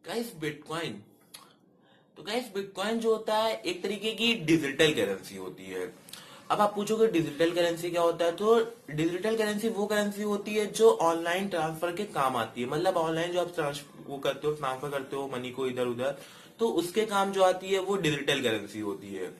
Guys bitcoin, तो guys bitcoin जो होता है एक तरीके की डिजिटल करेंसी होती है। अब आप पूछोगे डिजिटल करेंसी क्या होता है, तो डिजिटल करेंसी वो करेंसी होती है जो ऑनलाइन ट्रांसफर के काम आती है। मतलब ऑनलाइन जो आप वो करते हो, ट्रांसफर करते हो मनी को इधर उधर, तो उसके काम जो आती है वो डिजिटल करेंसी होती है।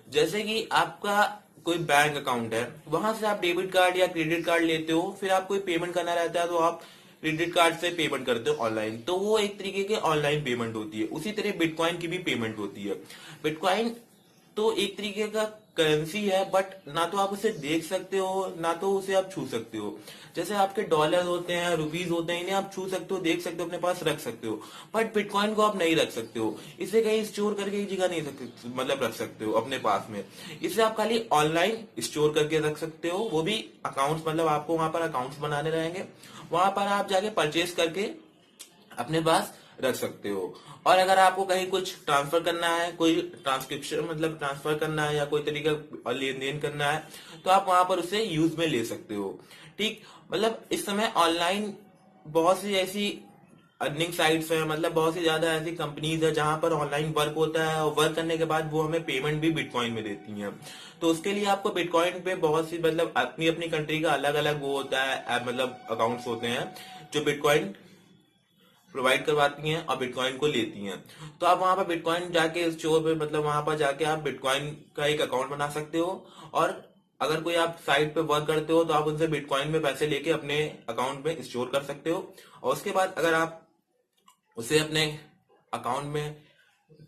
जैसे कि आपका कोई बैंक अकाउंट है, वहां से आप डेबिट कार्ड या क्रेडिट कार्ड लेते हो, फिर आप कोई पेमेंट करना रहता है तो आप क्रेडिट कार्ड से पेमेंट करते हो ऑनलाइन, तो वो एक तरीके की ऑनलाइन पेमेंट होती है। उसी तरह बिटकॉइन की भी पेमेंट होती है। बिटकॉइन तो एक तरीके का करेंसी है, बट ना तो आप उसे देख सकते हो ना तो उसे आप छू सकते हो। जैसे आपके डॉलर होते हैं, रुपीज होते हैं, इन्हें आप छू सकते हो, देख सकते हो, अपने पास रख सकते हो। बट बिटकॉइन को आप नहीं रख सकते हो, इसे कहीं स्टोर करके एक जगह नहीं मतलब रख सकते हो अपने पास में। इसे आप खाली ऑनलाइन स्टोर करके रख सकते हो, वो भी अकाउंट्स, मतलब आपको वहां पर अकाउंट्स बनाने रहेंगे, वहां पर आप जाके परचेज करके अपने पास रख सकते हो। और अगर आपको कहीं कुछ ट्रांसफर करना है, कोई ट्रांसक्रिप्शन मतलब ट्रांसफर करना है या कोई तरीका लेन देन करना है, तो आप वहां पर उसे यूज में ले सकते हो। ठीक, मतलब इस समय ऑनलाइन बहुत सी ऐसी अर्निंग साइट्स है, मतलब बहुत सी ज्यादा ऐसी कंपनीज है जहां पर ऑनलाइन वर्क होता है, और वर्क करने के बाद वो हमें पेमेंट भी बिटकॉइन में देती हैं। तो उसके लिए आपको बिटकॉइन पे बहुत सी, मतलब अपनी अपनी कंट्री का अलग अलग वो होता है, मतलब अकाउंट्स होते हैं जो बिटकॉइन प्रोवाइड करवाती हैं और बिटकॉइन को लेती हैं। तो आप वहां पर बिटकॉइन जाके स्टोर पे, मतलब वहां पर जाके आप बिटकॉइन का एक अकाउंट बना सकते हो। और अगर कोई आप साइट पे वर्क करते हो तो आप उनसे बिटकॉइन में पैसे लेके अपने अकाउंट में स्टोर कर सकते हो। और उसके बाद अगर आप उसे अपने अकाउंट में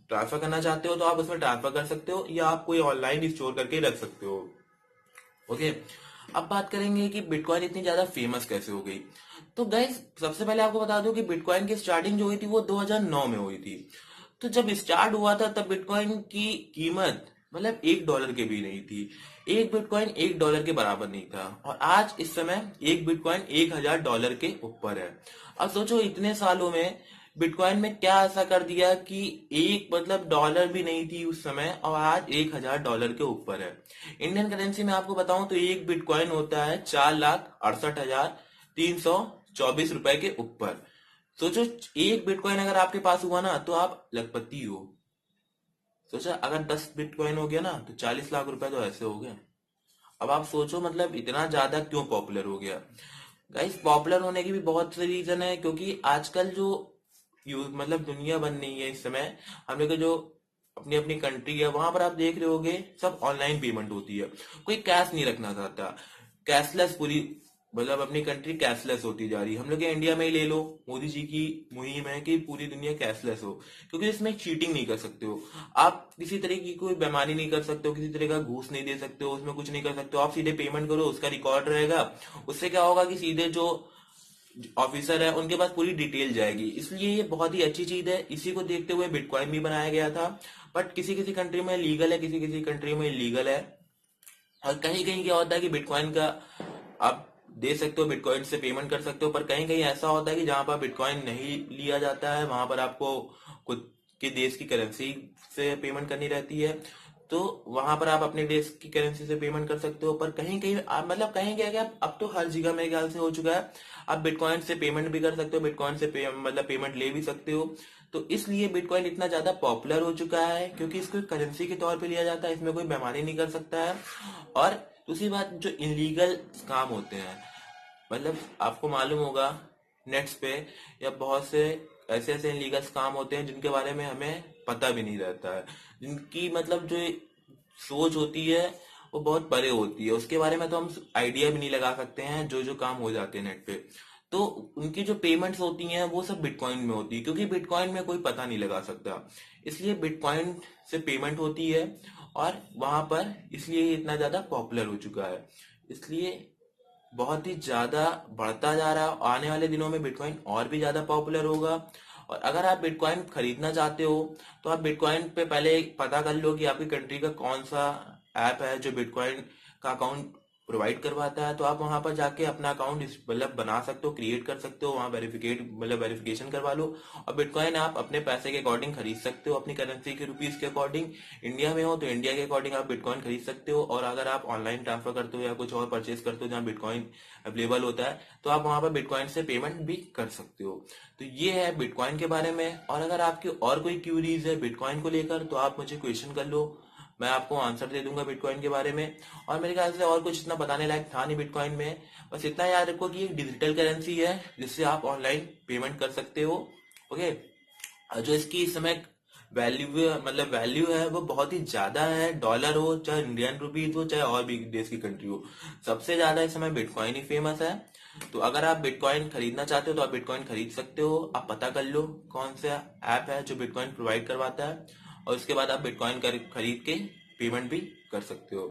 ट्रांसफर करना चाहते हो तो आप उसमें ट्रांसफर कर सकते हो, या आप कोई ऑनलाइन स्टोर करके रख सकते हो। ओके, अब बात करेंगे कि बिटकॉइन इतनी ज्यादा फेमस कैसे हो गई। तो गाइस सबसे पहले आपको बता दूं कि बिटकॉइन की स्टार्टिंग जो हुई थी वो 2009 में हुई थी। तो जब स्टार्ट हुआ था तब बिटकॉइन की कीमत मतलब $1 के भी नहीं थी। एक बिटकॉइन $1 के बराबर नहीं था, और आज इस समय एक बिटकॉइन $1,000 के ऊपर है। अब सोचो इतने सालों में बिटकॉइन में क्या ऐसा कर दिया कि एक मतलब डॉलर भी नहीं थी उस समय, और आज $1,000 के ऊपर है। इंडियन करेंसी में आपको बताऊं तो एक बिटकॉइन होता है 4,68,324 रुपए के ऊपर। सोचो एक बिटकॉइन अगर आपके पास हुआ ना तो आप लखपति हो। सोचा अगर 10 बिटकॉइन हो गया ना तो 40 लाख रुपए तो ऐसे हो गए। अब आप सोचो मतलब इतना ज्यादा क्यों पॉपुलर हो गया। गाइस पॉपुलर होने की भी बहुत से रीजन है, क्योंकि आजकल जो यूज मतलब दुनिया बन रही है इस समय, हम लोग के जो अपनी अपनी कंट्री है वहां पर आप देख रहे होगे सब ऑनलाइन पेमेंट होती है। कोई कैश नहीं रखना चाहता, कैशलेस पूरी, मतलब अपनी कंट्री कैशलेस होती जा रही है। हम लोग के इंडिया में ही ले लो, मोदी जी की मुहिम है कि पूरी दुनिया कैशलेस हो, क्योंकि इसमें चीटिंग नहीं कर सकते हो आप, किसी तरह की कोई बेईमानी नहीं कर सकते हो, किसी तरह का घूस नहीं दे सकते हो, उसमें कुछ नहीं कर सकते हो। आप सीधे पेमेंट करो, उसका रिकॉर्ड रहेगा। उससे क्या होगा कि सीधे जो ऑफिसर है उनके पास पूरी डिटेल जाएगी। इसलिए ये बहुत ही अच्छी चीज है। इसी को देखते हुए बिटकॉइन भी बनाया गया था। बट किसी किसी कंट्री में लीगल है, किसी किसी कंट्री में इलीगल है। और कहीं कहीं क्या होता है कि बिटकॉइन का आप दे सकते हो, बिटकॉइन से पेमेंट कर सकते हो, पर कहीं कहीं ऐसा होता है कि जहां पर बिटकॉइन नहीं लिया जाता है वहां पर आपको खुद के देश की करेंसी से पेमेंट करनी रहती है। तो वहां पर आप अपने देश की करेंसी से पेमेंट कर सकते हो, पर कहीं कहीं मतलब कहीं क्या क्या अब तो हर जगह मेरे ख्याल से हो चुका है, आप बिटकॉइन से पेमेंट भी कर सकते हो, बिटकॉइन से मतलब पेमेंट ले भी सकते हो। तो इसलिए बिटकॉइन इतना ज्यादा पॉपुलर हो चुका है, क्योंकि इसको करेंसी के तौर पे लिया जाता है, इसमें कोई बेईमानी नहीं कर सकता है। और दूसरी बात, जो इलीगल काम होते हैं, मतलब आपको मालूम होगा नेट्स पे या बहुत से ऐसे ऐसे इलीगल काम होते हैं जिनके बारे में हमें पता भी नहीं रहता है, जिनकी मतलब जो सोच होती है वो बहुत परे होती है, उसके बारे में तो हम आइडिया भी नहीं लगा सकते हैं जो जो काम हो जाते हैं नेट पे। तो उनकी जो पेमेंट्स होती हैं वो सब बिटकॉइन में होती है, क्योंकि बिटकॉइन में कोई पता नहीं लगा सकता, इसलिए बिटकॉइन से पेमेंट होती है। और वहां पर इसलिए ये इतना ज्यादा पॉपुलर हो चुका है, इसलिए बहुत ही ज्यादा बढ़ता जा रहा है। आने वाले दिनों में बिटकॉइन और भी ज्यादा पॉपुलर होगा। और अगर आप बिटकॉइन खरीदना चाहते हो तो आप बिटकॉइन पे पहले पता कर लो कि आपकी कंट्री का कौन सा ऐप है जो बिटकॉइन का अकाउंट प्रोवाइड करवाता है, तो आप वहां पर जाके अपना अकाउंट मतलब बना सकते हो, क्रिएट कर सकते हो, वहां वेरिफिकेशन करवा लो। और बिटकॉइन आप अपने पैसे के अकॉर्डिंग खरीद सकते हो, अपनी करेंसी के रुपीज के अकॉर्डिंग। इंडिया में हो तो इंडिया के अकॉर्डिंग आप बिटकॉइन खरीद सकते हो, और अगर आप ऑनलाइन ट्रांसफर करते हो या कुछ और परचेज करते हो जहाँ बिटकॉइन अवेलेबल होता है, तो आप वहां पर बिटकॉइन से पेमेंट भी कर सकते हो। तो ये है बिटकॉइन के बारे में। और अगर आपकी और कोई क्यूरीज है बिटकॉइन को लेकर, तो आप मुझे क्वेश्चन कर लो, मैं आपको आंसर दे दूंगा बिटकॉइन के बारे में। और मेरे ख्याल से और कुछ इतना बताने लायक था नहीं बिटकॉइन में। बस इतना याद रखो कि एक डिजिटल करेंसी है जिससे आप ऑनलाइन पेमेंट कर सकते हो। ओके। और जो इसकी इस समय वैल्यू है वो बहुत ही ज्यादा है। डॉलर हो चाहे इंडियन रुपीज हो चाहे और भी देश की कंट्री हो, सबसे ज्यादा इस समय बिटकॉइन ही फेमस है। तो अगर आप बिटकॉइन खरीदना चाहते हो तो आप बिटकॉइन खरीद सकते हो। आप पता कर लो कौन सा ऐप है जो बिटकॉइन प्रोवाइड करवाता है, और उसके बाद आप बिटकॉइन खरीद के पेमेंट भी कर सकते हो।